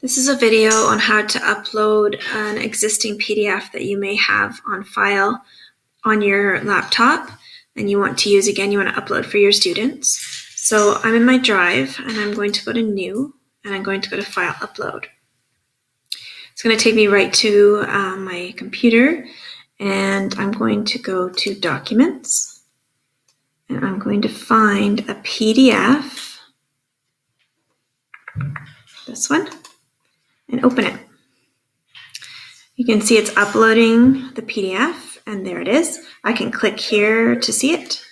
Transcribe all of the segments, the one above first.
This is a video on how to upload an existing PDF that you may have on file on your laptop and you want to use again, you want to upload for your students. So I'm in my drive and I'm going to go to New and I'm going to go to File Upload. It's going to take me right to my computer and I'm going to go to Documents and I'm going to find a PDF, this one, and open it. You can see it's uploading the PDF and there it is. I can click here to see it.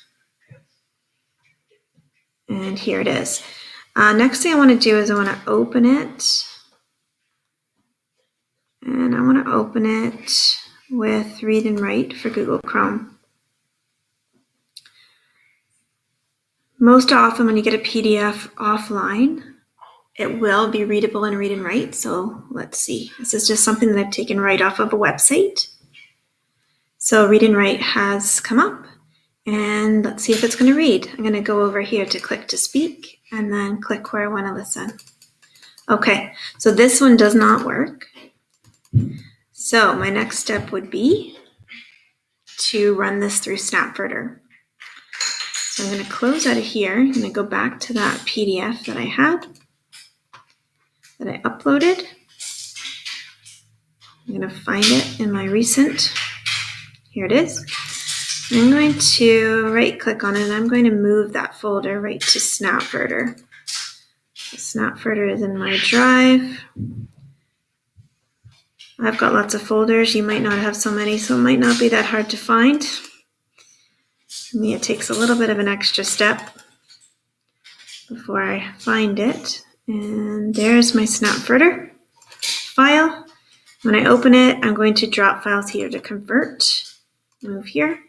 And here it is. Next thing I want to do is I want to open it. And I want to open it with Read and Write for Google Chrome. Most often when you get a PDF offline, it will be readable in Read and Write. So let's see. This is just something that I've taken right off of a website. So Read and Write has come up. And let's see if it's going to read. I'm going to go over here to click to speak and then click where I want to listen. Okay, so this one does not work. So my next step would be to run this through Snapfurter. So I'm going to close out of here. I'm going to go back to that PDF that I had, that I uploaded. I'm going to find it in my recent. Here it is. I'm going to right click on it and I'm going to move that folder right to Snapfurter. Snapfurter is in my drive. I've got lots of folders. You might not have so many, so it might not be that hard to find. For me, it takes a little bit of an extra step before I find it. And there's my Snapfurter file. When I open it, I'm going to drop files here to convert. Move here.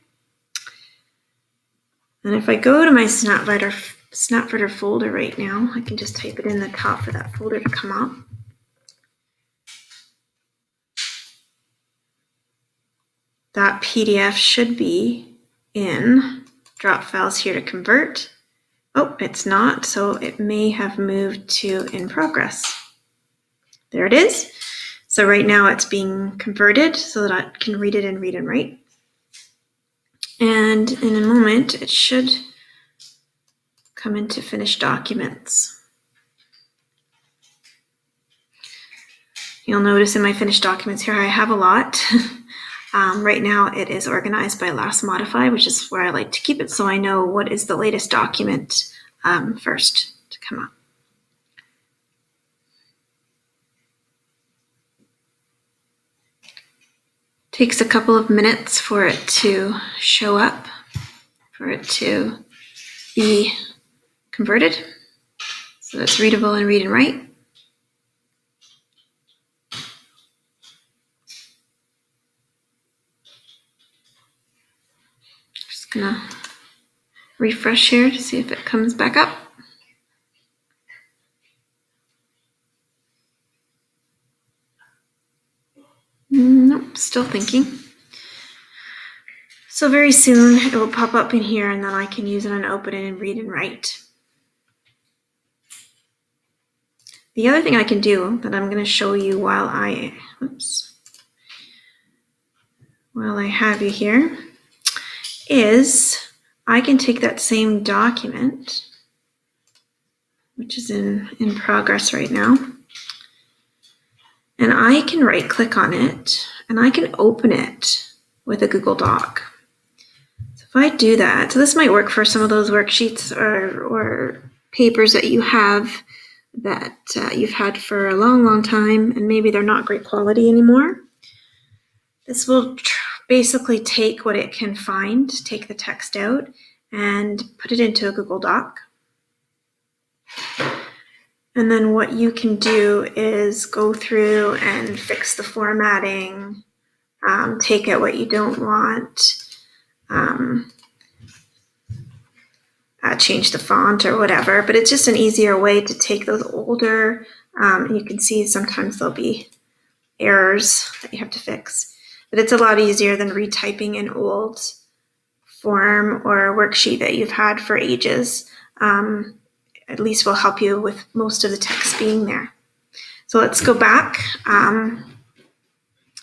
And if I go to my Snapfurter folder right now, I can just type it in the top for that folder to come up. That PDF should be in drop files here to convert. Oh, it's not, so it may have moved to in progress. There it is. So right now it's being converted so that I can read it and read and write. And in a moment, it should come into finished documents. You'll notice in my finished documents here, I have a lot. Right now, it is organized by last modified, which is where I like to keep it so I know what is the latest document first to come up. Takes a couple of minutes for it to show up, for it to be converted. So it's readable in Read and Write. Just gonna refresh here to see if it comes back up. Nope, still thinking. So very soon it will pop up in here and then I can use it and open it and read and write. The other thing I can do that I'm going to show you while I have you here is I can take that same document, which is in progress right now, and I can right click on it and I can open it with a Google Doc. So if I do that, so this might work for some of those worksheets or papers that you have that you've had for a long time and maybe they're not great quality anymore. This will basically take what it can find, take the text out and put it into a Google Doc. And then what you can do is go through and fix the formatting, take out what you don't want, change the font or whatever, but it's just an easier way to take those older, you can see sometimes there'll be errors that you have to fix, but it's a lot easier than retyping an old form or worksheet that you've had for ages. At least will help you with most of the text being there. So let's go back. And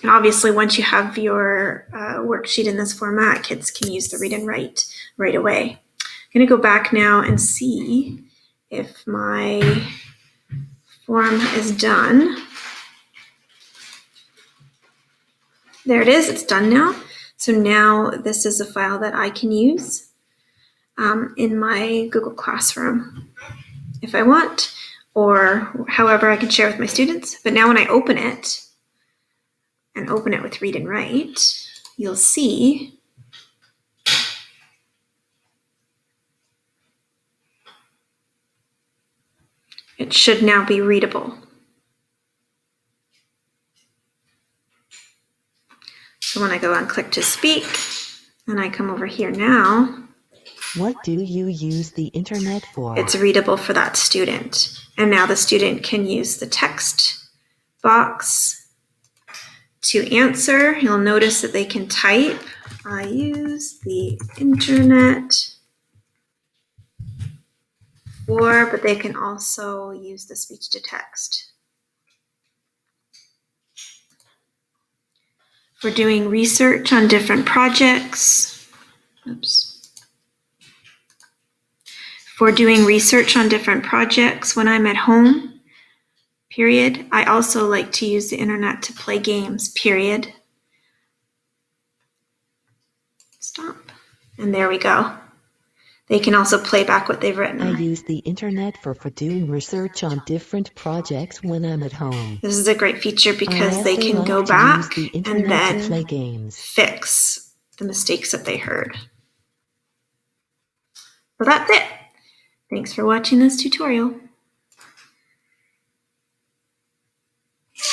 obviously, once you have your worksheet in this format, kids can use the read and write right away. I'm going to go back now and see if my form is done. There it is. It's done now. So now this is a file that I can use in my Google Classroom if I want, or however I can share with my students. But now when I open it and open it with read and write, you'll see it should now be readable. So when I go and click to speak, and I come over here now, what do you use the internet for? It's readable for that student. And now the student can use the text box to answer. You'll notice that they can type, I use the internet for, but they can also use the speech to text. For doing research on different projects, For doing research on different projects when I'm at home, period. I also like to use the internet to play games, period. Stop. And there we go. They can also play back what they've written. I use the internet for doing research on different projects when I'm at home. This is a great feature because they can go back and then play games. Fix the mistakes that they heard. So that's it. Thanks for watching this tutorial.